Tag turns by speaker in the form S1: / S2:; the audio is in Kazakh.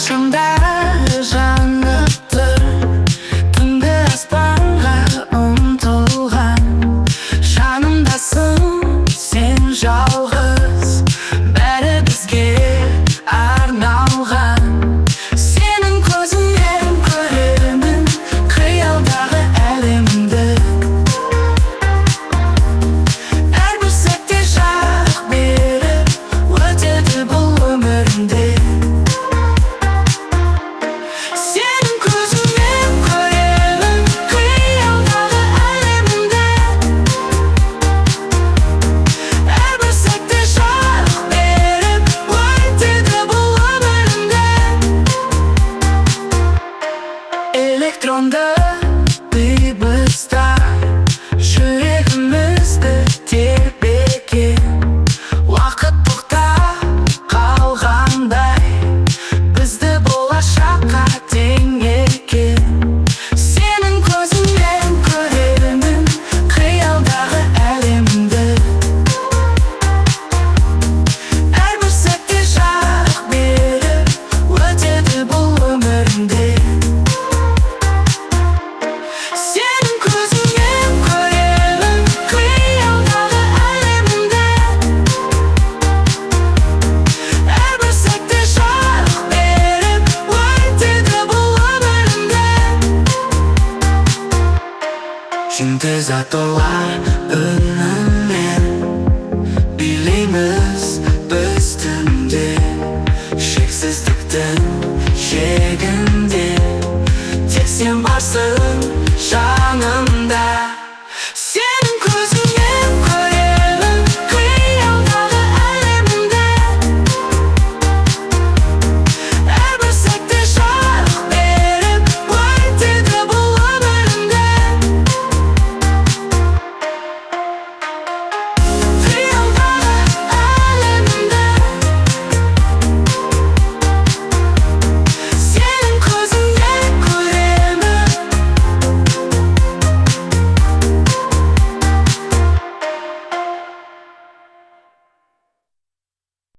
S1: қашанда жанып тұр, түнгі аспанға ұмтылған. Жанымдасың сен жалғыз, бәрі бізге арналған. Сенің көзіңнен көремін қиялдағы әлемді. Әрбір сәтте жарық беріп өтеді бұл өмірімде. Сенің көзіңнен көремін қиялдағы әлемді. Әрбір сәтте жарық беріп өтеді бұл өмірімде. Электронды дыбыстар жүрегімізді тербеген. Уақыт тоқтап қалғандай, бізді болашаққа теңелген. Сенің көзіңнен көремін қиялдағы әлемді. Әрбір сәтте жарық беріп өтеді бұл өмірімде. Сенің көзіңнен көремін қиялдағы әлемді. Әрбір сәтте жарық беріп өтеді бұл өмірімде. Синтезаторлар